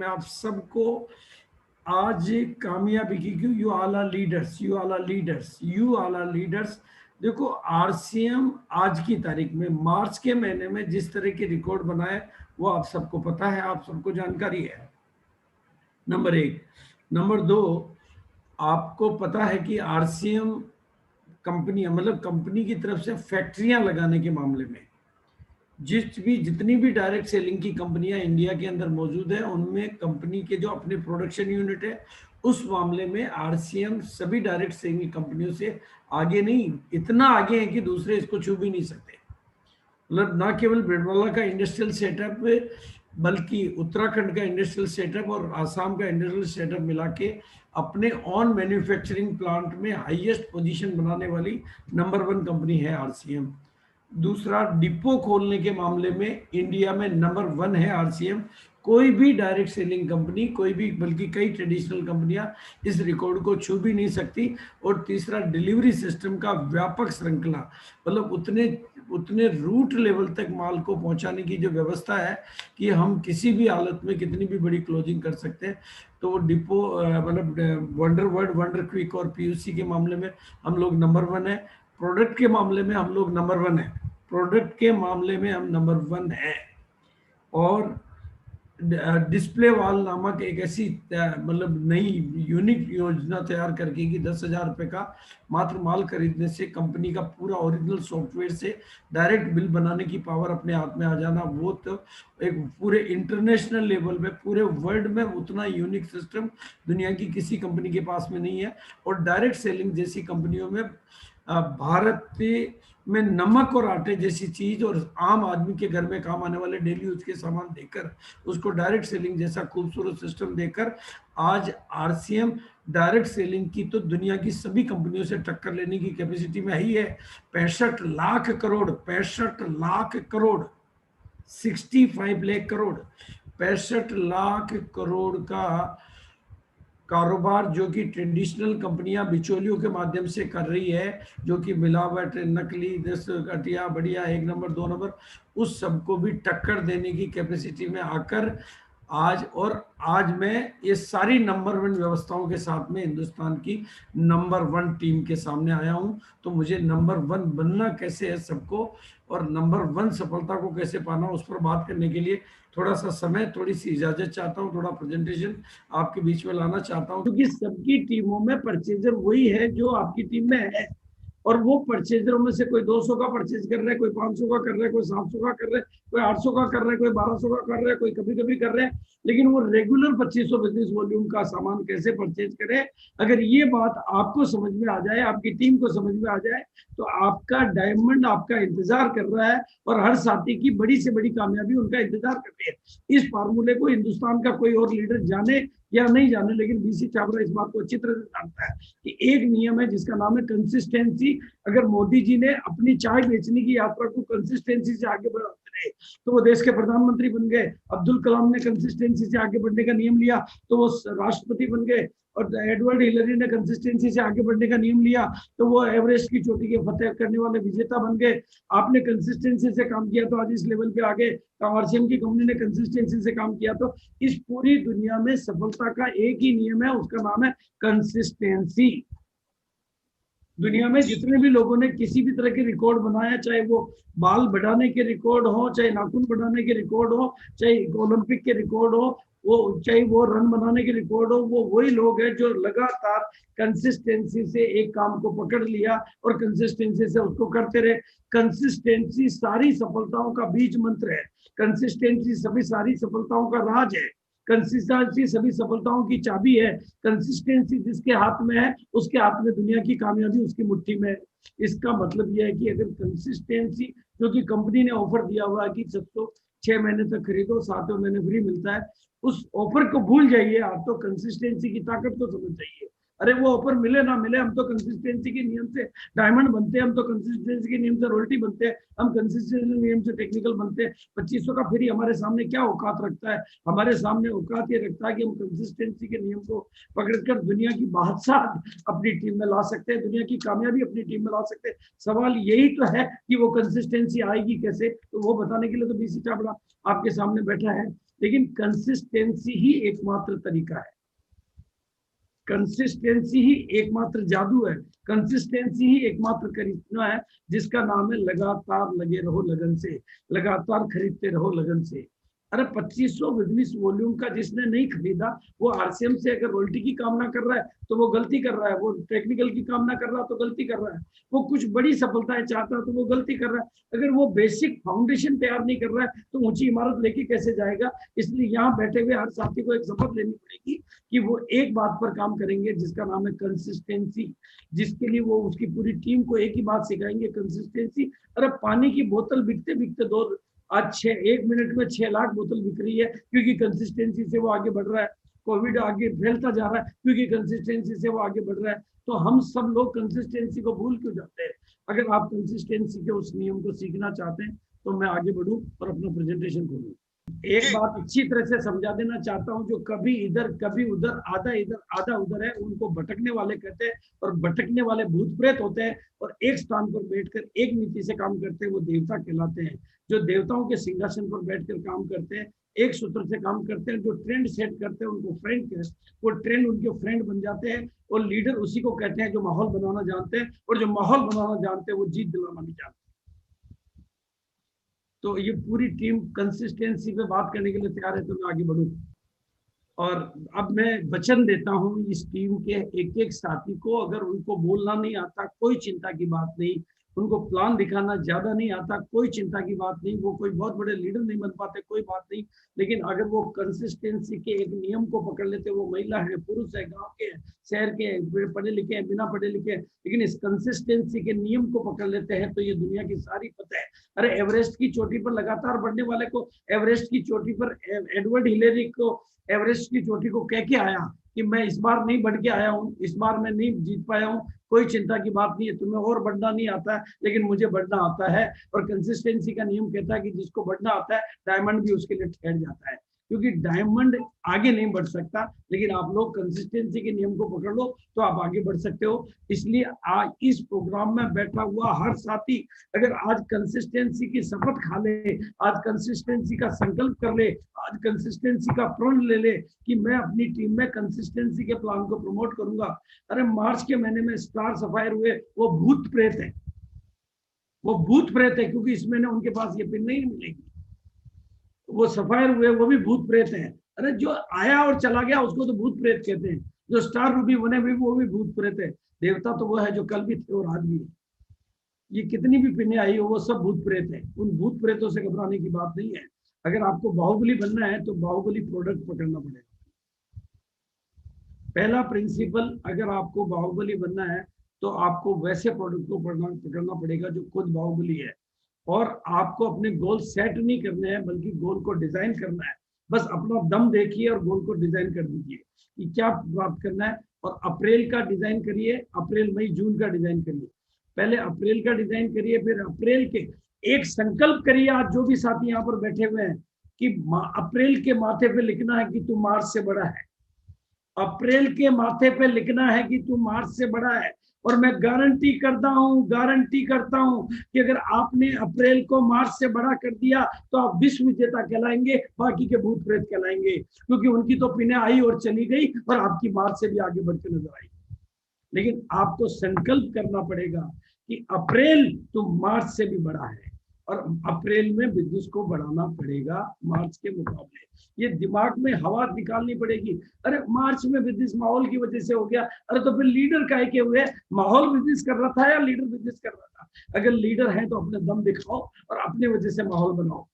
मैं आप सबको आज कामयाबी की, क्यों you all are leaders, you all are leaders, you all are leaders. देखो आरसीएम आज की तारीख में मार्च के महीने में जिस तरह के रिकॉर्ड बनाए वो आप सबको पता है, आप सबको जानकारी है। नंबर एक। नंबर दो, आपको पता है कि आरसीएम कंपनियां, मतलब कंपनी की तरफ से फैक्ट्रियां लगाने के मामले में जितनी भी डायरेक्ट सेलिंग की कंपनियां इंडिया के अंदर मौजूद है, उनमें कंपनी के जो अपने प्रोडक्शन यूनिट है उस मामले में आरसीएम सभी डायरेक्ट सेलिंग कंपनियों से आगे नहीं, इतना आगे है कि दूसरे इसको छू भी नहीं सकते। मतलब ना केवल बिरला का इंडस्ट्रियल सेटअप, बल्कि उत्तराखंड का इंडस्ट्रियल सेटअप और आसाम का इंडस्ट्रियल सेटअप मिला के अपने ऑन मैन्युफैक्चरिंग प्लांट में हाईएस्ट पोजीशन बनाने वाली नंबर 1 कंपनी है आरसीएम। दूसरा, डिपो खोलने के मामले में इंडिया में नंबर 1 है आरसीएम। कोई भी डायरेक्ट सेलिंग कंपनी, कोई भी, बल्कि कई ट्रेडिशनल कंपनियां इस रिकॉर्ड को छू भी नहीं सकती। और तीसरा, डिलीवरी सिस्टम का व्यापक श्रृंखला, मतलब उतने रूट लेवल तक माल को पहुंचाने की जो व्यवस्था है कि हम किसी भी हालत में कितनी भी बड़ी क्लोजिंग कर सकते हैं। तो वो डिपो, मतलब वंडर वर्ड, वंडर क्विक और पीयूसी के मामले में हम लोग नंबर 1 है। प्रोडक्ट के मामले में हम लोग नंबर 1 है, प्रोडक्ट के मामले में हम नंबर 1 है। और डिस्प्ले वॉल नामक एक ऐसी मतलब नई यूनिक योजना तैयार करके कि 10,000 रुपये का मात्र माल खरीदने से कंपनी का पूरा ओरिजिनल सॉफ्टवेयर से डायरेक्ट बिल बनाने की पावर अपने हाथ में आ जाना, वो तो एक पूरे इंटरनेशनल लेवल पे, पूरे वर्ल्ड में उतना यूनिक सिस्टम दुनिया की किसी कंपनी के पास में नहीं है। और डायरेक्ट सेलिंग जैसी कंपनियों में भारत में नमक और आटे जैसी चीज और आम आदमी के घर में काम आने वाले डेली यूज के सामान देकर उसको डायरेक्ट सेलिंग जैसा खूबसूरत सिस्टम देकर आज आरसीएम डायरेक्ट सेलिंग की तो दुनिया की सभी कंपनियों से टक्कर लेने की कैपेसिटी में ही है। 65 लाख करोड़, 65 लाख करोड़, 65 लाख करोड़, 65 लाख करोड़ का कारोबार जो कि ट्रेडिशनल कंपनियां बिचौलियों के माध्यम से कर रही है, जो कि मिलावट, नकली, घटिया, बढ़िया, 1 नंबर 2 नंबर, उस सबको भी टक्कर देने की कैपेसिटी में आकर आज मैं ये सारी नंबर 1 व्यवस्थाओं के साथ में हिंदुस्तान की नंबर 1 टीम के सामने आया हूं। तो मुझे नंबर 1 बनना कैसे है सबको, और नंबर 1 सफलता को कैसे पाना, उस पर बात करने के लिए थोड़ा सा समय, थोड़ी सी इजाजत चाहता हूँ, थोड़ा प्रेजेंटेशन आपके बीच में लाना चाहता हूँ, क्योंकि सबकी टीमों में परचेजर वही है जो आपकी टीम में है। और वो परचेजरों में से कोई 200 का परचेज कर रहा है, कोई 500 का कर रहा है, कोई 700 का कर रहा है, कोई 800 का कर रहा है, कोई 1200 का कर रहा है, कोई कभी कभी कर रहे हैं, लेकिन वो रेगुलर 2500 बिजनेस वॉल्यूम का सामान कैसे परचेज करे, अगर ये बात आपको समझ में आ जाए, आपकी टीम को समझ में आ जाए, तो आपका डायमंड आपका इंतजार कर रहा है और हर साथी की बड़ी से बड़ी कामयाबी उनका इंतजार कर रही है। इस फार्मूले को हिंदुस्तान का कोई और लीडर जाने या नहीं जाने, लेकिन बीसी चावला इस बात को अच्छी तरह से जानता है कि एक नियम है जिसका नाम है कंसिस्टेंसी। अगर मोदी जी ने अपनी चाय बेचने की यात्रा को कंसिस्टेंसी से आगे बढ़ाते रहे तो वो देश के प्रधानमंत्री बन गए। अब्दुल कलाम ने कंसिस्टेंसी से आगे बढ़ने का नियम लिया तो वो राष्ट्रपति बन गए। और एडवर्ड हिलरी ने कंसिस्टेंसी से आगे बढ़ने का नियम लिया तो वो एवरेस्ट की चोटी के फतेह करने वाले विजेता बन गए। आपने कंसिस्टेंसी से काम किया तो आज इस लेवल पे आगे। आरसीएम की कंपनी ने कंसिस्टेंसी से काम किया तो इस पूरी दुनिया में सफलता का एक ही नियम है, उसका नाम है कंसिस्टेंसी। दुनिया में जितने भी लोगों ने किसी भी तरह के रिकॉर्ड बनाया, चाहे वो बाल बढ़ाने के रिकॉर्ड हो, चाहे नाखून बढ़ाने के रिकॉर्ड हो, चाहे ओलंपिक के रिकॉर्ड हो, वो चाहे वो रन बनाने के रिकॉर्ड हो, वो वही लोग हैं जो लगातार कंसिस्टेंसी से एक काम को पकड़ लिया और कंसिस्टेंसी से उसको करते रहे। कंसिस्टेंसी सारी सफलताओं का बीज मंत्र है, कंसिस्टेंसी सभी सारी सफलताओं का राज है, कंसिस्टेंसी सभी सफलताओं की चाबी है। कंसिस्टेंसी जिसके हाथ में है उसके हाथ में दुनिया की कामयाबी उसकी मुट्ठी में है। इसका मतलब यह है कि अगर कंसिस्टेंसी, जो कि कंपनी ने ऑफर दिया हुआ है कि सबको 6 महीने तक खरीदो 7वें महीने फ्री मिलता है, उस ऑफर को भूल जाइए आप। तो कंसिस्टेंसी की ताकत को समझ जाइए। अरे वो ऑफर मिले ना मिले, हम तो कंसिस्टेंसी के नियम से डायमंड बनते हैं, हम तो कंसिस्टेंसी के नियम से रॉयल्टी बनते हैं, हम कंसिस्टेंसी नियम से टेक्निकल बनते हैं। 2500 का फ्री हमारे सामने क्या औकात रखता है? हमारे सामने औकात ये रखता है कि हम कंसिस्टेंसी के नियम को पकड़कर दुनिया की बादशाह अपनी टीम में ला सकते हैं, दुनिया की कामयाबी अपनी टीम में ला सकते हैं। सवाल यही तो है कि वो कंसिस्टेंसी आएगी कैसे, तो वो बताने के लिए तो बीसी चावला आपके सामने बैठा है। लेकिन कंसिस्टेंसी ही एकमात्र तरीका है, कंसिस्टेंसी ही एकमात्र जादू है, कंसिस्टेंसी ही एकमात्र करिश्मा है, जिसका नाम है लगातार लगे रहो लगन से, लगातार खरीदते रहो लगन से। अरे 2500 बिजनेस वॉल्यूम का जिसने नहीं खरीदा, वो आरसीएम से अगर रॉयल्टी की कामना कर रहा है तो वो गलती कर रहा है, वो टेक्निकल की कामना कर रहा है तो गलती कर रहा है, वो कुछ बड़ी सफलताएं चाहता है तो वो गलती कर रहा है। अगर वो बेसिक फाउंडेशन तैयार नहीं कर रहा है तो ऊंची इमारत लेके कैसे जाएगा। इसलिए यहाँ बैठे हुए हर साथी को एक शपथ लेनी पड़ेगी कि वो एक बात पर काम करेंगे जिसका नाम है कंसिस्टेंसी, जिसके लिए वो उसकी पूरी टीम को एक ही बात सिखाएंगे, कंसिस्टेंसी। अरे पानी की बोतल बिकते बिकते दो आज 1 मिनट में 6 लाख बोतल बिक रही है, क्योंकि कंसिस्टेंसी से वो आगे बढ़ रहा है। कोविड आगे फैलता जा रहा है क्योंकि कंसिस्टेंसी से वो आगे बढ़ रहा है। तो हम सब लोग कंसिस्टेंसी को भूल क्यों जाते हैं। अगर आप कंसिस्टेंसी के उस नियम को सीखना चाहते हैं तो मैं आगे बढ़ूं और अपना प्रेजेंटेशन खोलूं। एक बात अच्छी तरह से समझा देना चाहता हूं, जो कभी इधर कभी उधर आधा इधर आधा उधर है उनको भटकने वाले कहते हैं, और भटकने वाले भूत प्रेत होते हैं, और एक स्थान पर बैठकर एक नीति से काम करते हैं वो देवता कहलाते हैं। जो देवताओं के सिंहासन पर बैठकर काम करते हैं, एक सूत्र से काम करते हैं, जो ट्रेंड सेट करते हैं उनको फ्रेंड कहते हैं, वो ट्रेंड उनके फ्रेंड बन जाते हैं। और लीडर उसी को कहते हैं जो माहौल बनाना जानते हैं, और जो माहौल बनाना जानते हैं वो जीत दिलाना भी जानते हैं। तो ये पूरी टीम कंसिस्टेंसी पे बात करने के लिए तैयार है, तो मैं आगे बढ़ूं। और अब मैं वचन देता हूं इस टीम के एक एक साथी को, अगर उनको बोलना नहीं आता कोई चिंता की बात नहीं, उनको प्लान दिखाना ज्यादा नहीं आता कोई चिंता की बात नहीं, वो कोई बहुत बड़े लीडर नहीं बन पाते कोई बात नहीं, लेकिन अगर वो कंसिस्टेंसी के एक नियम को पकड़ लेते, वो महिला है पुरुष है गांव के शहर के पढ़े लिखे हैं बिना पढ़े लिखे, लेकिन इस कंसिस्टेंसी के नियम को पकड़ लेते हैं तो ये दुनिया की सारी फतह है। अरे एवरेस्ट की चोटी पर लगातार बढ़ने वाले को, एवरेस्ट की चोटी पर एडवर्ड हिलेरी को एवरेस्ट की चोटी को कह के आया कि मैं इस बार नहीं बढ़ के आया हूँ, इस बार मैं नहीं जीत पाया हूँ, कोई चिंता की बात नहीं है, तुम्हें और बढ़ना नहीं आता है लेकिन मुझे बढ़ना आता है। और कंसिस्टेंसी का नियम कहता है कि जिसको बढ़ना आता है डायमंड भी उसके लिए ठहर जाता है, क्योंकि डायमंड आगे नहीं बढ़ सकता, लेकिन आप लोग कंसिस्टेंसी के नियम को पकड़ लो तो आप आगे बढ़ सकते हो। इसलिए आज इस प्रोग्राम में बैठा हुआ हर साथी अगर आज कंसिस्टेंसी की शपथ खा ले, आज कंसिस्टेंसी का संकल्प कर ले, आज कंसिस्टेंसी का प्रण ले ले कि मैं अपनी टीम में कंसिस्टेंसी के प्लान को प्रमोट करूंगा। अरे मार्च के महीने में स्टार सफायर हुए, वो भूत प्रेत है, वो भूत प्रेत है, क्योंकि इस महीने उनके पास ये पिन नहीं मिलेगी। वो सफायर हुए वो भी भूत प्रेत हैं। अरे जो आया और चला गया उसको तो भूत प्रेत कहते हैं, जो स्टार रूबी बने हुए वो भी भूत प्रेत है। देवता तो वो है जो कल भी थे और आज भी है। ये कितनी भी पिने आई हो वो सब भूत प्रेत है, उन भूत प्रेतों से घबराने की बात नहीं है। अगर आपको बाहुबली बनना है तो बाहुबली प्रोडक्ट पकड़ना पड़ेगा। पहला प्रिंसिपल, अगर आपको बाहुबली बनना है तो आपको वैसे प्रोडक्ट को पकड़ना पड़ेगा जो खुद बाहुबली है। और आपको अपने गोल सेट नहीं करने हैं बल्कि गोल को डिजाइन करना है। बस अपना दम देखिए और गोल को डिजाइन कर दीजिए कि क्या प्राप्त करना है, और अप्रैल का डिजाइन करिए, अप्रैल मई जून का डिजाइन करिए। पहले अप्रैल का डिजाइन करिए, फिर अप्रैल के एक संकल्प करिए। आज जो भी साथी यहाँ पर बैठे हुए हैं कि अप्रैल के माथे पे लिखना है कि तू मार्च से बड़ा है, अप्रैल के माथे पे लिखना है कि तू मार्च से बड़ा है। और मैं गारंटी करता हूं कि अगर आपने अप्रैल को मार्च से बड़ा कर दिया तो आप विश्व विजेता कहलाएंगे, बाकी के भूत प्रेत कहलाएंगे, क्योंकि उनकी तो पिने आई और चली गई और आपकी मार्च से भी आगे बढ़ते नजर आई। लेकिन आपको संकल्प करना पड़ेगा कि अप्रैल तो मार्च से भी बड़ा है, और अप्रैल में बिजनेस को बढ़ाना पड़ेगा मार्च के मुकाबले। ये दिमाग में हवा निकालनी पड़ेगी। अरे मार्च में बिजनेस माहौल की वजह से हो गया, अरे तो फिर लीडर काहे के हुए? माहौल बिजनेस कर रहा था या लीडर बिजनेस कर रहा था? अगर लीडर है तो अपने दम दिखाओ और अपने वजह से माहौल बनाओ।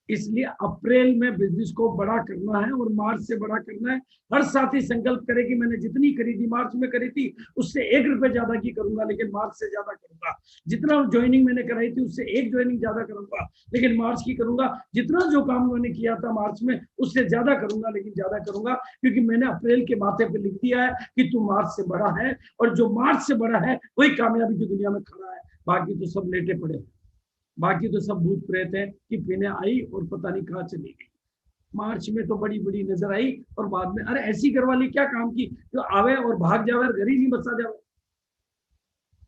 इसलिए अप्रैल में बिजनेस को बड़ा करना है और मार्च से बड़ा करना है। हर साथी संकल्प करे कि मैंने जितनी खरीदी मार्च में करी थी उससे 1 रुपए ज्यादा की करूंगा, लेकिन मार्च से ज्यादा करूंगा। जितना ज्वाइनिंग मैंने कराई थी उससे 1 ज्वाइनिंग ज्यादा करूंगा, लेकिन मार्च की करूंगा। जितना जो काम मैंने किया था मार्च में उससे ज्यादा करूंगा, लेकिन ज्यादा करूंगा, क्योंकि मैंने अप्रैल के माथे पे लिख दिया है कि तू मार्च से बड़ा है, और जो मार्च से बड़ा है वही कामयाबी की दुनिया में खड़ा है। बाकी तो सब लेटे पड़े हैं, बाकी तो सब भूत प्रेत है कि पीने आई और पता नहीं कहाँ चली गई। मार्च में तो बड़ी बड़ी नजर आई और बाद में अरे ऐसी घरवाली क्या काम की जो आवे और भाग जावे और घर ही नहीं बसा जावे।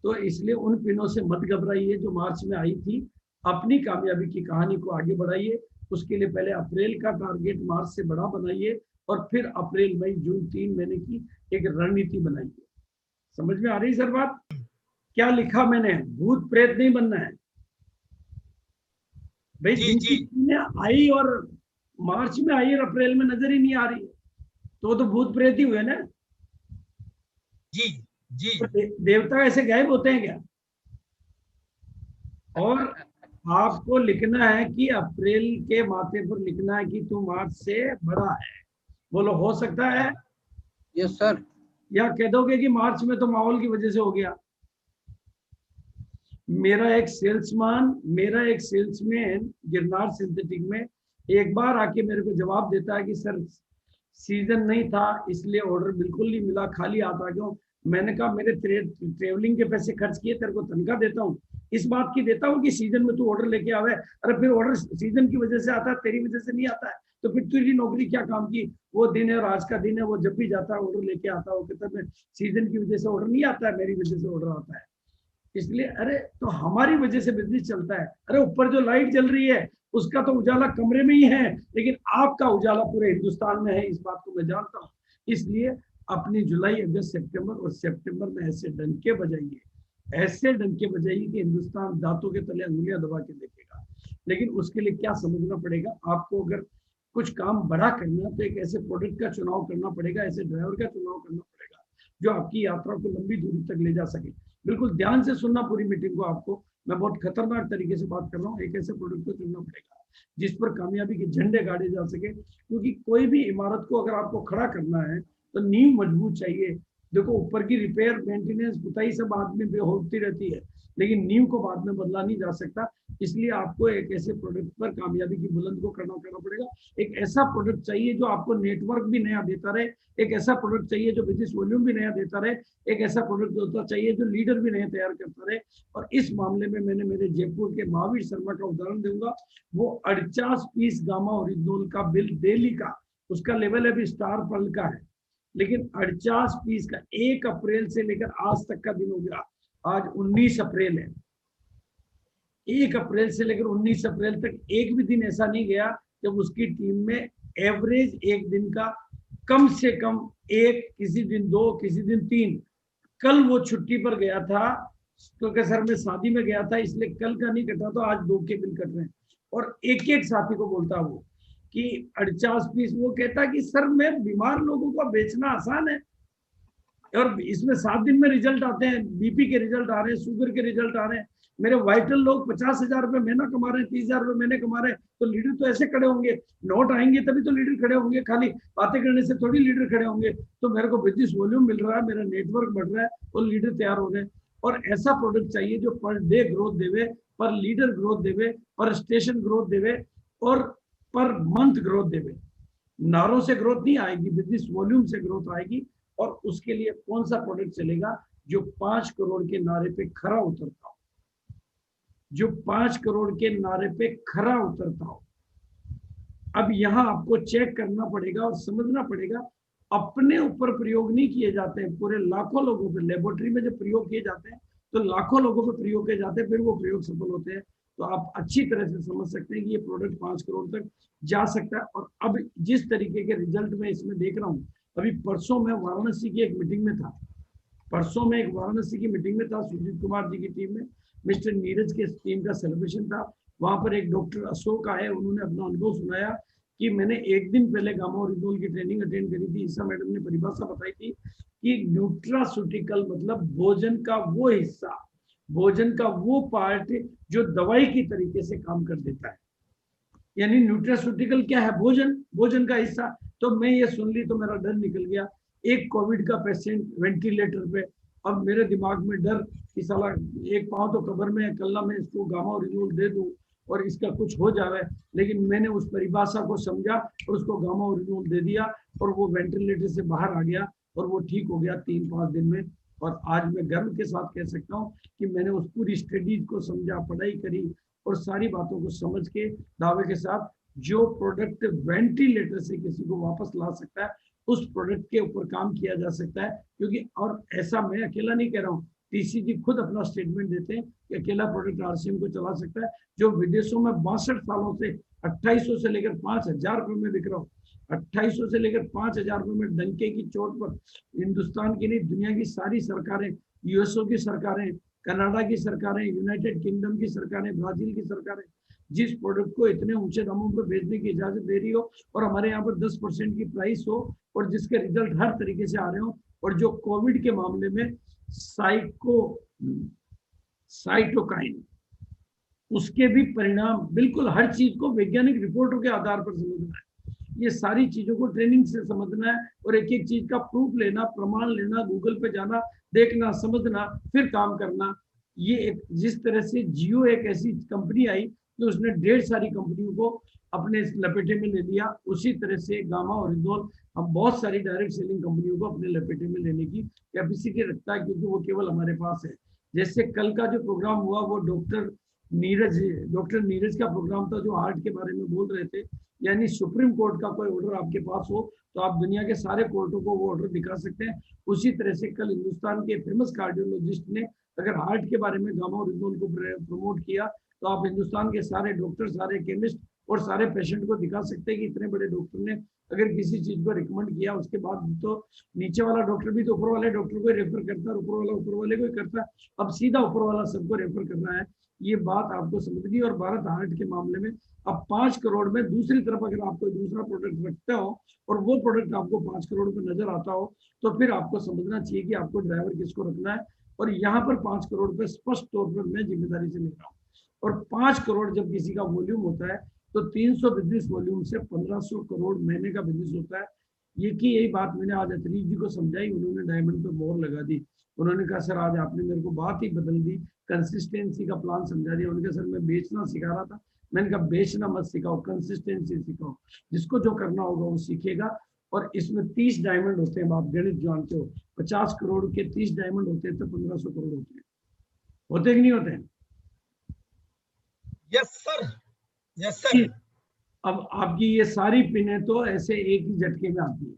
तो इसलिए उन पिनों से मत घबराइए जो मार्च में आई थी। अपनी कामयाबी की कहानी को आगे बढ़ाइए। उसके लिए पहले अप्रैल का टारगेट मार्च से बड़ा बनाइए और फिर अप्रैल मई जून 3 महीने की एक रणनीति बनाइए। समझ में आ रही सर बात? क्या लिखा मैंने? भूत प्रेत नहीं बनना है भाई। जिनकी टीमें आई और मार्च में आई और अप्रैल में नजर ही नहीं आ रही तो भूत प्रेत ही हुए ना। जी जी। तो देवता ऐसे गायब होते हैं क्या? और आपको लिखना है कि अप्रैल के माथे पर लिखना है कि तू मार्च से बड़ा है। बोलो, हो सकता है? Yes sir. या कह दोगे कि मार्च में तो माहौल की वजह से हो गया? मेरा एक सेल्समैन गिरनार सिंथेटिक में एक बार आके मेरे को जवाब देता है कि सर सीजन नहीं था इसलिए ऑर्डर बिल्कुल नहीं मिला, खाली आता क्यों? मैंने कहा मेरे ट्रेवलिंग के पैसे खर्च किए, तेरे को तनख्वाह देता हूँ, इस बात की देता हूँ कि सीजन में तू ऑर्डर लेके आवे। अरे फिर ऑर्डर सीजन की वजह से आता है, तेरी वजह से नहीं आता है, तो फिर तुझी नौकरी क्या काम की? वो दिन है और आज का दिन है, वो जब भी जाता है ऑर्डर लेके आता है। वो कहता है सीजन की वजह से ऑर्डर नहीं आता है, मेरी वजह से ऑर्डर आता है। इसलिए अरे तो हमारी वजह से बिजनेस चलता है। अरे ऊपर जो लाइट जल रही है उसका तो उजाला कमरे में ही है, लेकिन आपका उजाला पूरे हिंदुस्तान में है, इस बात को मैं जानता हूँ। इसलिए अपनी जुलाई अगस्त सितंबर और सितंबर में ऐसे डंके बजाइए, ऐसे डंके बजाइए कि हिंदुस्तान दांतों के तले अंगुलियां दबा के देखेगा। लेकिन उसके लिए क्या समझना पड़ेगा आपको? अगर कुछ काम बड़ा करना है तो एक ऐसे प्रोडक्ट का चुनाव करना पड़ेगा, ऐसे ड्राइवर का चुनाव करना पड़ेगा जो आपकी यात्रा को लंबी दूरी तक ले जा सके। बिल्कुल ध्यान से सुनना पूरी मीटिंग को। आपको मैं बहुत खतरनाक तरीके से बात कर रहा हूँ। एक ऐसे प्रोडक्ट को चुनना पड़ेगा जिस पर कामयाबी के झंडे गाड़े जा सके, क्योंकि कोई भी इमारत को अगर आपको खड़ा करना है तो नींव मजबूत चाहिए। देखो ऊपर की रिपेयर, मेंटेनेंस, पुताई सब आदमी पे होती रहती है, लेकिन नींव को बाद में बदला नहीं जा सकता। इसलिए आपको एक ऐसे प्रोडक्ट पर कामयाबी की बुलंद को करना पड़ेगा। एक ऐसा प्रोडक्ट चाहिए जो आपको नेटवर्क भी नया देता रहे, एक ऐसा प्रोडक्ट चाहिए जो बिजनेस वॉल्यूम भी नया देता रहे, एक ऐसा प्रोडक्ट होता चाहिए जो लीडर भी नया तैयार करता रहे। और इस मामले में मैंने मेरे जयपुर के महावीर शर्मा का उदाहरण दूंगा। वो 48 पीस गामा ओरिजिनल का बिल डेली का, उसका लेवल अभी स्टार पर्ल का है, लेकिन 48 पीस का 1 अप्रैल से लेकर आज तक का दिन हो गया। आज 19 अप्रैल है। 1 अप्रैल से लेकर 19 अप्रैल तक एक भी दिन ऐसा नहीं गया जब उसकी टीम में एवरेज एक दिन का कम से कम 1, किसी दिन 2, किसी दिन 3। कल वो छुट्टी पर गया था क्योंकि सर मैं शादी में गया था, इसलिए कल का नहीं कटा, तो आज 2 के बिल कट रहे हैं। और एक एक साथी को बोलता वो कि 48 पीस, वो कहता कि सर मैं बीमार लोगों को बेचना आसान है और इसमें 7 दिन में रिजल्ट आते हैं, बीपी के रिजल्ट आ रहे हैं, शुगर के रिजल्ट आ रहे हैं। मेरे वाइटल लोग 50,000 रुपए महीना कमा रहे हैं, 30,000 रुपए महीने कमा रहे हैं, तो लीडर तो ऐसे खड़े होंगे। नोट आएंगे तभी तो लीडर खड़े होंगे, खाली बातें करने से थोड़ी लीडर खड़े होंगे। तो मेरे को बिजनेस वॉल्यूम मिल रहा है, मेरा नेटवर्क बढ़ रहा है और लीडर तैयार हो रहे हैं। और ऐसा प्रोडक्ट चाहिए जो पर डे ग्रोथ देवे, पर लीडर ग्रोथ देवे, पर स्टेशन ग्रोथ देवे और पर मंथ ग्रोथ देवे। नारों से ग्रोथ नहीं आएगी, बिजनेस वॉल्यूम से ग्रोथ आएगी। और उसके लिए कौन सा प्रोडक्ट चलेगा? जो 5 करोड़ के नारे पे खरा उतरता हो, जो 5 करोड़ के नारे पे खरा उतरता हो। अब यहां आपको चेक करना पड़ेगा और समझना पड़ेगा, अपने ऊपर प्रयोग नहीं किए जाते हैं, पूरे लाखों लोगों पर लेबोरेटरी में जब प्रयोग किए जाते हैं तो लाखों लोगों पर प्रयोग किए जाते हैं, फिर वो प्रयोग सफल होते हैं। तो आप अच्छी तरह से समझ सकते हैं कि ये प्रोडक्ट 5 करोड़ तक जा सकता है। और अब जिस तरीके के रिजल्ट मैं इसमें देख रहा हूँ, अभी परसों में वाराणसी की एक मीटिंग में था, परसों में एक वाराणसी की मीटिंग में था, सुजीत कुमार जी की टीम में, मिस्टर नीरज के टीम का सेलिब्रेशन था। वहां पर एक डॉक्टर अशोक आए, उन्होंने अपना अनुभव सुनाया कि मैंने एक दिन पहले गामा ओरिजिनल की ट्रेनिंग अटेंड करी थी। ईसा मैडम ने परिभाषा बताई थी कि न्यूट्रास्यूटिकल मतलब भोजन का वो हिस्सा, भोजन का वो पार्ट जो दवाई की तरीके से काम कर देता है। यानी न्यूट्रास्यूटिकल क्या है? भोजन, भोजन का हिस्सा। तो मैं ये सुन ली तो मेरा डर निकल गया। एक कोविड का पेशेंट वेंटिलेटर पे, अब मेरे दिमाग में डर कि साला एक पाँव तो कब्र में है, कल ना मैं इसको गामा ओरिजिनल दे दूं और इसका कुछ हो जाए। लेकिन मैंने उस परिभाषा को समझा और उसको गामा ओरिजिनल दे दिया और वो वेंटिलेटर से बाहर आ गया और वो ठीक हो गया 3-5 दिन में। और आज मैं गर्व के साथ कह सकता हूँ कि मैंने उस पूरी स्टडीज को समझा, पढ़ाई करी और सारी बातों को समझ के दावे के साथ जो प्रोडक्ट वेंटिलेटर से किसी को वापस ला सकता है, उस प्रोडक्ट के ऊपर काम किया जा सकता है। क्योंकि और ऐसा मैं अकेला नहीं कह रहा हूँ, टीसीजी खुद अपना स्टेटमेंट देते हैं कि अकेला प्रोडक्ट आरसीएम को चला सकता है, जो विदेशों में 62 सालों से 2800 से लेकर 5000 रुपए में बिक रहा हूँ। 2800 से लेकर 5000 रुपए में डंके की चोट पर हिंदुस्तान की नहीं, दुनिया की सारी सरकारें, यूएसओ की सरकारें, कनाडा की सरकारें, यूनाइटेड किंगडम की सरकारें, ब्राजील की सरकारें जिस प्रोडक्ट को इतने ऊंचे दामों पर बेचने की इजाजत दे रही हो और हमारे यहाँ पर 10% की प्राइस हो और जिसके रिजल्ट हर तरीके से आ रहे हो, और जो कोविड के मामले में साइटोकाइन उसके भी परिणाम, बिल्कुल हर चीज को वैज्ञानिक रिपोर्टों के आधार पर समझना है। ये सारी चीजों को ट्रेनिंग से समझना है और एक एक चीज का प्रूफ लेना, प्रमाण लेना, गूगल पे जाना, देखना, समझना, फिर काम करना। ये एक जिस तरह से जियो एक ऐसी कंपनी आई कि उसने ढेर सारी कंपनियों को अपने लपेटे में ले लिया, उसी तरह से गामा ओरिजिनल हम बहुत सारी डायरेक्ट सेलिंग कंपनियों को अपने लपेटे में लेने की कैपेसिटी रखता है, क्योंकि वो केवल हमारे पास है। जैसे कल का जो प्रोग्राम हुआ वो डॉक्टर नीरज का प्रोग्राम था, जो हार्ट के बारे में बोल रहे थे। यानी सुप्रीम कोर्ट का कोई ऑर्डर आपके पास हो तो आप दुनिया के सारे कोर्टों को वो ऑर्डर दिखा सकते हैं। उसी तरह से कल हिंदुस्तान के फेमस कार्डियोलॉजिस्ट ने अगर हार्ट के बारे में गामा ओरिजिनल को प्रमोट किया तो आप हिंदुस्तान के सारे डॉक्टर, सारे केमिस्ट और सारे पेशेंट को दिखा सकते हैं कि इतने बड़े डॉक्टर ने अगर किसी चीज को रिकमेंड किया, उसके बाद तो नीचे वाला डॉक्टर भी तो ऊपर वाले डॉक्टर को रेफर करता है, ऊपर वाला ऊपर वाले को ही करता है। अब सीधा ऊपर वाला सबको रेफर कर रहा है। ये बात आपको समझनी। और भारत हार्ट के मामले में अब 5 करोड़ में दूसरी तरफ अगर आप कोई दूसरा प्रोडक्ट रखते हो और वो प्रोडक्ट आपको 5 करोड़ में नजर आता हो तो फिर आपको समझना चाहिए कि आपको ड्राइवर किसको रखना है। और यहाँ पर 5 करोड़ पे स्पष्ट तौर पर मैं जिम्मेदारी से ले रहा हूँ। और 5 करोड़ जब किसी का वॉल्यूम होता है तो 300 बिजनेस वॉल्यूम से 1500 करोड़ महीने का बिजनेस होता है। यही बात मैंने आज अतरीफ जी को समझाई, उन्होंने डायमंड पे मोहर लगा दी। उन्होंने कहा सर आज आपने मेरे को बात ही बदल दी, कंसिस्टेंसी का प्लान समझा दिया। उन्होंने कहा सर मैं बेचना सिखा रहा था। मैंने कहा बेचना मत सिखाओ, कंसिस्टेंसी सिखाओ। जिसको जो करना होगा वो सीखेगा। और इसमें 30 डायमंड होते हैं, आप गणित जानते हो। 50 करोड़ के 30 डायमंड होते हैं तो 1500 करोड़ होते कि नहीं होते हैं? Yes sir, yes sir. अब आपकी ये सारी पिने तो ऐसे एक ही झटके में आती है।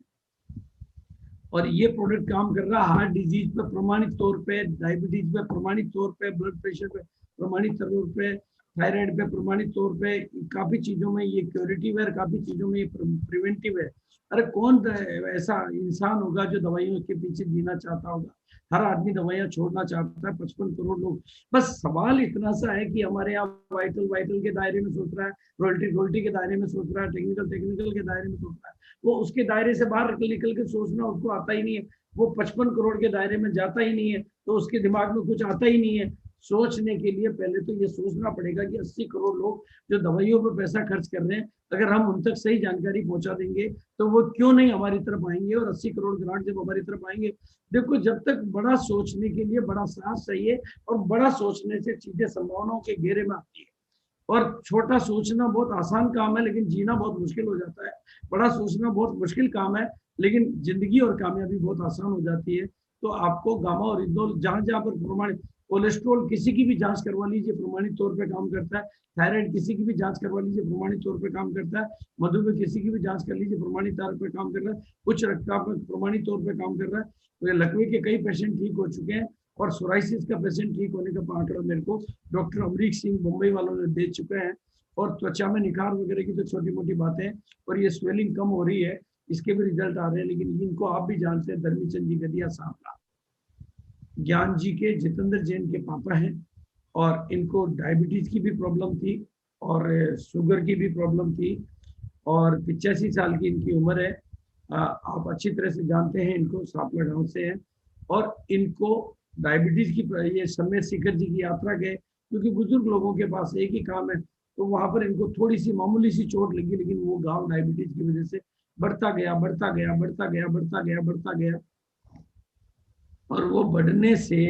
और ये प्रोडक्ट काम कर रहा है हार्ट डिजीज पे प्रमाणित तौर पे, डायबिटीज पे प्रमाणित तौर पे, ब्लड प्रेशर पे प्रमाणित तौर पे, थायराइड पे प्रमाणित तौर पे। काफी चीजों में ये क्यूरेटिव है, काफी चीजों में ये प्रिवेंटिव है। अरे कौन ऐसा इंसान होगा जो दवाइयों के पीछे जीना चाहता होगा? हर आदमी दवाइयां छोड़ना चाहता है, 55 करोड़ लोग। बस सवाल इतना सा है कि हमारे यहाँ वाइटल के दायरे में सोच रहा है, रॉयल्टी के दायरे में सोच रहा है, टेक्निकल के दायरे में सोच रहा है। वो उसके दायरे से बाहर निकल के सोचना उसको आता ही नहीं है। वो 55 करोड़ के दायरे में जाता ही नहीं है, तो उसके दिमाग में कुछ आता ही नहीं है। सोचने के लिए पहले तो ये सोचना पड़ेगा कि 80 करोड़ लोग जो दवाइयों पर पैसा खर्च कर रहे हैं, अगर हम उन तक सही जानकारी पहुंचा देंगे तो वो क्यों नहीं हमारी तरफ आएंगे। और 80 करोड़ ग्राहक जब हमारी तरफ आएंगे, देखो जब तक बड़ा सोचने के लिए बड़ा साहस चाहिए, और बड़ा सोचने से चीजें संभावनाओं के घेरे में आती है। और छोटा सोचना बहुत आसान काम है लेकिन जीना बहुत मुश्किल हो जाता है। बड़ा सोचना बहुत मुश्किल काम है लेकिन जिंदगी और कामयाबी बहुत आसान हो जाती है। तो आपको गामा ओरिजिनल जहां जहां पर प्रमाणित, कोलेस्ट्रॉल किसी की भी जांच करवा लीजिए प्रमाणित तौर पे काम करता है। थायराइड किसी की भी जांच करवा लीजिए प्रमाणित तौर पे काम करता है। मधुमेह किसी की भी जांच कर लीजिए प्रमाणित तौर पे काम कर रहा है। उच्च रक्तचाप प्रमाणित तौर पे काम कर रहा है। तो लकवे के कई पेशेंट ठीक हो चुके हैं और सोराइसिस का पेशेंट ठीक होने का आंकड़ा मेरे को डॉक्टर अमरीक सिंह मुंबई वालों ने दे चुके हैं। और त्वचा में निखार वगैरह की तो छोटी मोटी बातें, और ये स्वेलिंग कम हो रही है, इसके भी रिजल्ट आ रहे हैं। लेकिन इनको आप भी जानते हैं, धर्मीचंद जी गदिया साहब का, ज्ञान जी के, जितेंद्र जैन के पापा हैं। और इनको डायबिटीज की भी प्रॉब्लम थी और शुगर की भी प्रॉब्लम थी और 85 साल की इनकी उम्र है। आप अच्छी तरह से जानते हैं इनको, सापला गांव से हैं। और इनको डायबिटीज की, ये समय शिखर जी की यात्रा गए क्योंकि बुजुर्ग लोगों के पास एक ही काम है, तो वहां पर इनको थोड़ी सी मामूली सी चोट लगी, लेकिन वो गांव डायबिटीज की वजह से बढ़ता गया, बढ़ता गया, बढ़ता गया, बढ़ता गया, बढ़ता गया। और वो बढ़ने से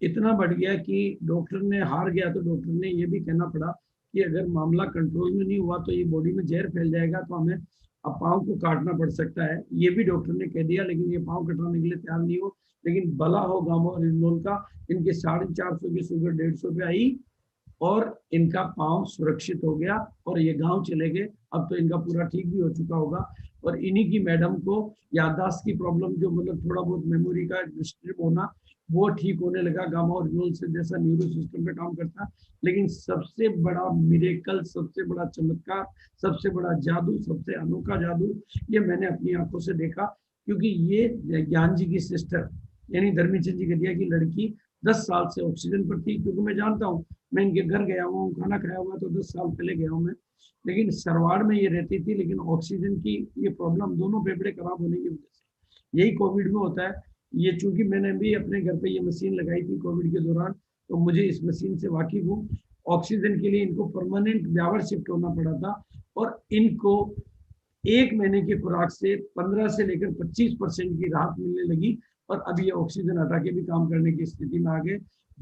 इतना बढ़ गया कि डॉक्टर ने हार गया। तो डॉक्टर ने ये भी कहना पड़ा कि अगर मामला कंट्रोल में नहीं हुआ तो ये बॉडी में जहर फैल जाएगा, तो हमें अब पाँव को काटना पड़ सकता है। ये भी डॉक्टर ने कह दिया, लेकिन ये पाँव कटाने के लिए तैयार नहीं हो। लेकिन भला हो गामा ओरिजिनल का, इनके 450 की शुगर 150 पे आई और इनका पाँव सुरक्षित हो गया और ये गांव चले गए। अब तो इनका पूरा ठीक भी हो चुका होगा। और इन्हीं की मैडम को याददाश्त की प्रॉब्लम, जो मतलब थोड़ा बहुत मेमोरी का डिस्टर्ब होना, वो ठीक होने लगा गामा ओरिजिनल से, जैसा न्यूरो सिस्टम पे काम करता है। लेकिन सबसे बड़ा मिरेकल, सबसे बड़ा चमत्कार, सबसे बड़ा जादू, सबसे अनोखा जादू, ये मैंने अपनी आंखों से देखा। क्योंकि ये ज्ञान जी की सिस्टर यानी धर्मीचंद जी गदिया की लड़की 10 साल से ऑक्सीजन पर थी। क्योंकि मैं जानता हूँ, मैं इनके घर गया हुआ हूँ, खाना खाया हुआ, तो 10 साल पहले गया हूँ मैं। लेकिन सरवाड़ में ये रहती थी, लेकिन ऑक्सीजन की ये प्रॉब्लम, दोनों फेफड़े खराब होने की वजह से, यही कोविड में होता है। ये चूंकि मैंने भी अपने घर पे ये मशीन लगाई थी कोविड के दौरान, तो मुझे इस मशीन से वाकिफ हूँ। ऑक्सीजन के लिए इनको परमानेंट ब्यावर शिफ्ट होना पड़ा था, और इनको 1 महीने की खुराक से 15 से लेकर 25% की राहत मिलने लगी। और अभी ये ऑक्सीजन हटा के भी काम करने की स्थिति में आ गए।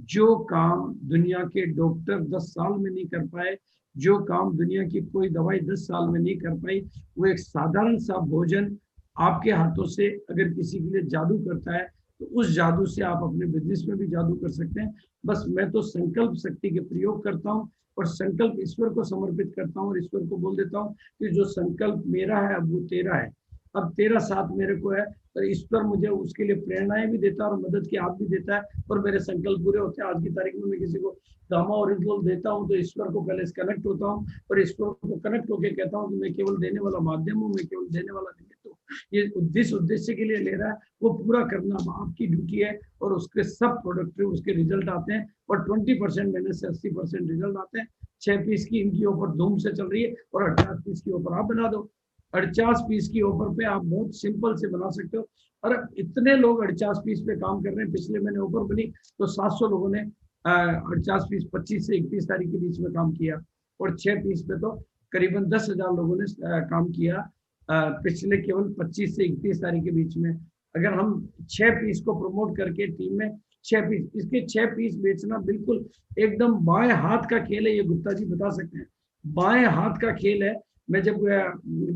जो काम दुनिया के डॉक्टर 10 साल में नहीं कर पाए, जो काम दुनिया की कोई दवाई 10 साल में नहीं कर पाई, वो एक साधारण सा भोजन आपके हाथों से अगर किसी के लिए जादू करता है, तो उस जादू से आप अपने बिजनेस में भी जादू कर सकते हैं। बस मैं तो संकल्प शक्ति के प्रयोग करता हूँ, और संकल्प ईश्वर को समर्पित करता हूँ, और ईश्वर को बोल देता हूँ कि जो संकल्प मेरा है अब वो तेरा है, अब तेरा साथ मेरे को है। तो ईश्वर मुझे उसके लिए प्रेरणाएं भी देता है और मदद की हाथ भी देता है, और मेरे संकल्प पूरे होते हैं। आज की तारीख में मैं किसी को गामा ओरिजिनल देता हूँ, तो ईश्वर को पहले कनेक्ट होता हूँ, और ईश्वर को कनेक्ट होकर कहता हूँ कि मैं केवल देने वाला माध्यम हूँ, मैं केवल देने वाला निमित्त हूँ। ये जिस उद्देश्य के लिए ले रहा है वो पूरा करना आपकी ड्यूटी है, और उसके सब प्रोडक्टिव उसके रिजल्ट आते हैं। और 20% मेहनत से 80% रिजल्ट आते हैं। 6 पीस की इनकी ऑफर धूम से चल रही है, और 48 पीस की ऑफर आप बना दो। 48 पीस की ऑफर पे आप बहुत सिंपल से बना सकते हो। और इतने लोग 48 पीस पे काम कर रहे हैं। पिछले महीने ऑफर बनी तो 700 लोगों ने 48 पीस 25 से 31 तारीख के बीच में काम किया, और 6 पीस पे तो करीबन 10,000 लोगों ने काम किया पिछले केवल 25 से 31 तारीख के बीच में। अगर हम 6 पीस को प्रमोट करके टीम में 6 पीस, इसके 6 पीस बेचना बिल्कुल एकदम बाएं हाथ का खेल है, ये गुप्ता जी बता सकते हैं। बाएं हाथ का खेल है। मैं जब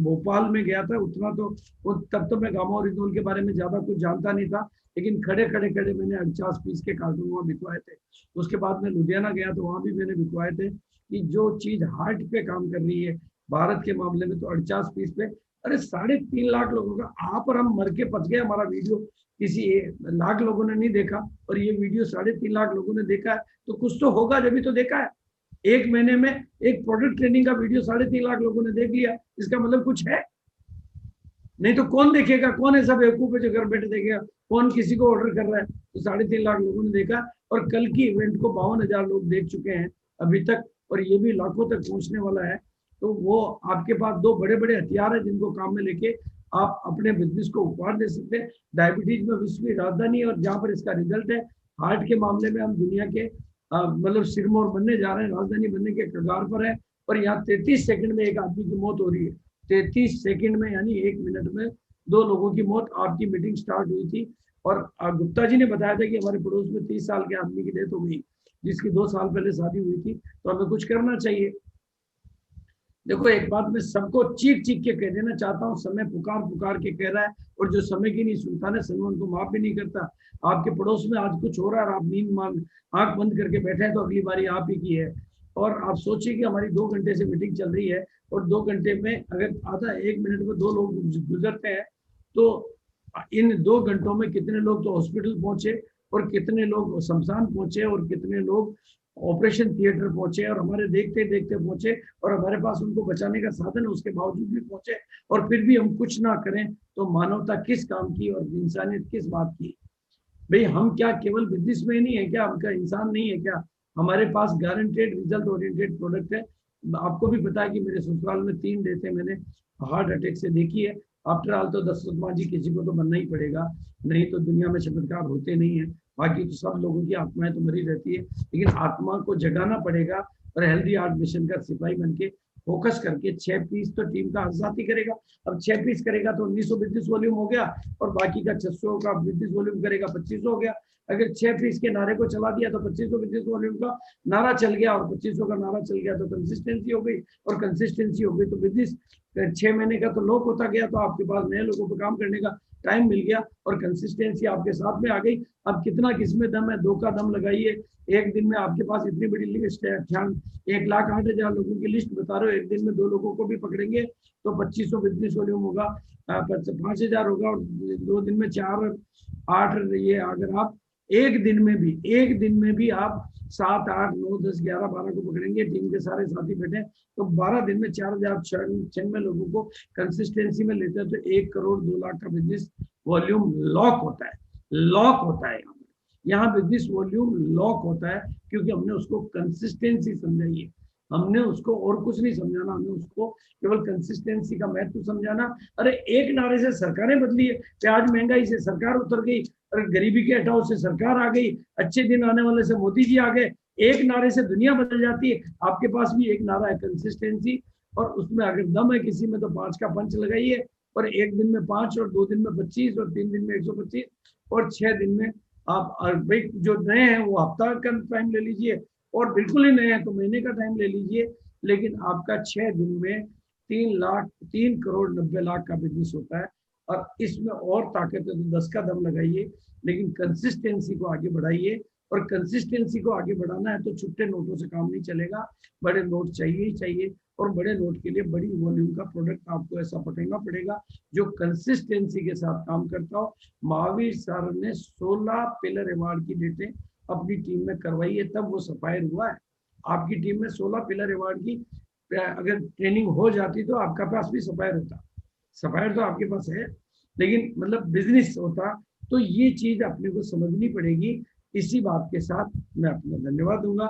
भोपाल में गया था उतना तो तब तो मैं गामा ओरिजिनल के बारे में ज्यादा कुछ जानता नहीं था, लेकिन खड़े खड़े खड़े मैंने 49 पीस के कार्टून वहाँ बिकवाए थे। उसके बाद मैं लुधियाना गया तो वहां भी मैंने बिकवाए थे। कि जो चीज हार्ट पे काम कर रही है भारत के मामले में, तो 48 पीस पे, अरे 3.5 लाख लोगों का आप और हम मर के पच गए। हमारा वीडियो किसी लाख लोगों ने नहीं देखा, और ये वीडियो 3.5 लाख लोगों ने देखा है। तो कुछ तो होगा जब भी तो देखा है। 1 महीने में एक प्रोडक्ट ट्रेनिंग का वीडियो 3.5 लाख लोगों ने देख लिया, इसका मतलब कुछ है। नहीं तो कौन देखेगा, कौन ऐसा बेवकूफ है जो घर बैठे देखेगा, कौन किसी को ऑर्डर कर रहा है। तो 3.5 लाख लोगों ने देखा, और कल की इवेंट को 52,000 लोग देख चुके हैं अभी तक, और ये भी लाखों तक पहुंचने वाला है। तो वो आपके पास 2 बड़े बड़े हथियार है जिनको काम में लेके आप अपने बिजनेस को उपहार दे सकते हैं। डायबिटीज में विश्व की राजधानी है, और जहाँ पर इसका रिजल्ट है। हार्ट के मामले में हम दुनिया के मतलब सिरमौर बनने जा रहे हैं, राजधानी बनने के कगार पर है। और यहाँ 33 सेकंड में एक आदमी की मौत हो रही है। 33 सेकंड में, यानी 1 मिनट में 2 लोगों की मौत। आपकी मीटिंग स्टार्ट हुई थी, और गुप्ता जी ने बताया था कि हमारे पड़ोस में 30 साल के आदमी की डेथ हो गई, जिसकी 2 साल पहले शादी हुई थी। तो हमें कुछ करना चाहिए। देखो, एक बात मैं सबको चीख चीख के कह देना चाहता हूँ, समय पुकार पुकार के कह रहा है, और जो समय की नहीं सुनता ना, समय उनको माफ भी नहीं करता। आपके पड़ोस में आज कुछ हो रहा है और आप नींद मान आंख बंद करके बैठे हैं, तो अगली बारी आप ही की है। और आप सोचिए कि हमारी 2 घंटे से मीटिंग चल रही है, और 2 घंटे में अगर आधा 1 मिनट में 2 लोग गुजरते हैं, तो इन 2 घंटों में कितने लोग तो हॉस्पिटल पहुंचे, और कितने लोग शमशान पहुंचे, और कितने लोग ऑपरेशन थिएटर पहुंचे, और हमारे देखते देखते पहुंचे, और हमारे पास उनको बचाने का साधन है उसके बावजूद भी पहुंचे। और फिर भी हम कुछ ना करें तो मानवता किस काम की और इंसानियत किस बात की। भाई, हम क्या केवल बिजनेस में नहीं है क्या, हमका इंसान नहीं है क्या? हमारे पास गारंटेड रिजल्ट ओरिएंटेड प्रोडक्ट है। आपको भी पता है कि मेरे ससुराल में 3 डेथें मैंने हार्ट अटैक से देखी है। आफ्टर ऑल तो दशरथ जी किसी को तो बनना ही पड़ेगा, नहीं तो दुनिया में चमत्कार होते नहीं है। बाकी तो सब लोगों की आत्माएं तो मरी रहती है, लेकिन आत्मा को जगाना पड़ेगा। और हेल्दी आर्ट मिशन का सिपाही बन के फोकस करके 6 पीस तो टीम का आजाद ही करेगा। अब 6 पीस करेगा तो 1900 बिजनेस वॉल्यूम हो गया, और बाकी का 600 का बिजनेस वॉल्यूम करेगा 2500 हो गया। अगर 6 पीस के नारे को चला दिया तो 2500 बिजनेस वॉल्यूम का नारा चल गया, और 2500 का नारा चल गया तो कंसिस्टेंसी हो गई, और कंसिस्टेंसी हो गई तो बिजनेस 6 महीने का तो लॉक होता गया, तो आपके पास नए लोगों पर काम करने का टाइम मिल गया, और कंसिस्टेंसी आपके साथ में आ गई। अब कितना किसमें दम है, 2 का दम लगाइए। एक दिन में आपके पास इतनी बड़ी लिस्ट है, 1,08,000 लोगों की लिस्ट बता रहे हो, एक दिन में 2 लोगों को भी पकड़ेंगे तो 2500 बिजनेस वॉल्यूम होगा, 5,000 होगा, और 2 दिन में 4 8 ये अगर आप एक दिन में भी आप 7, 8, 9, 10, 11, 12 को पकड़ेंगे, टीम के सारे साथी बैठे तो 12 दिन में 4,096 लोगों को कंसिस्टेंसी में लेते हैं तो 1 करोड़ 2 लाख का बिजनेस वॉल्यूम लॉक होता है। यहाँ बिजनेस वॉल्यूम लॉक होता है क्योंकि हमने उसको कंसिस्टेंसी समझाई है। हमने उसको और कुछ नहीं समझाना, हमने उसको केवल कंसिस्टेंसी का महत्व समझाना। अरे एक नारे से सरकारें बदली है, प्याज महंगाई से सरकार उतर गई, अरे गरीबी के हटाओ से सरकार आ गई, अच्छे दिन आने वाले से मोदी जी आ गए। एक नारे से दुनिया बदल जाती है। आपके पास भी एक नारा है कंसिस्टेंसी, और उसमें अगर दम है किसी में तो 5 का पंच लगाइए, और एक दिन में 5 और 2 दिन में 25 और 3 दिन में 125 और 6 दिन में आप भाई जो नए हैं वो हफ्ता का टाइम ले लीजिए, और बिल्कुल ही नए हैं तो महीने का टाइम ले लीजिए। लेकिन आपका 6 दिन में 3 करोड़ 90 लाख का बिजनेस होता है। और इसमें और ताकत है तो 10 का दम लगाइए, लेकिन कंसिस्टेंसी को आगे बढ़ाइए। और कंसिस्टेंसी को आगे बढ़ाना है तो छुट्टे नोटों से काम नहीं चलेगा, बड़े नोट चाहिए ही चाहिए। और बड़े नोट के लिए बड़ी वॉल्यूम का प्रोडक्ट आपको ऐसा पकड़ना पड़ेगा जो कंसिस्टेंसी के साथ काम करता हो। महावीर सर ने 16 पिलर अवार्ड की डेटें अपनी टीम में करवाई है, तब वो सफायर हुआ है। आपकी टीम में 16 पिलर अवार्ड की अगर ट्रेनिंग हो जाती तो आपका पास भी सफायर होता। सफायर तो आपके पास है, लेकिन मतलब बिजनेस होता। तो ये चीज अपने को समझनी पड़ेगी। इसी बात के साथ मैं अपना धन्यवाद दूंगा।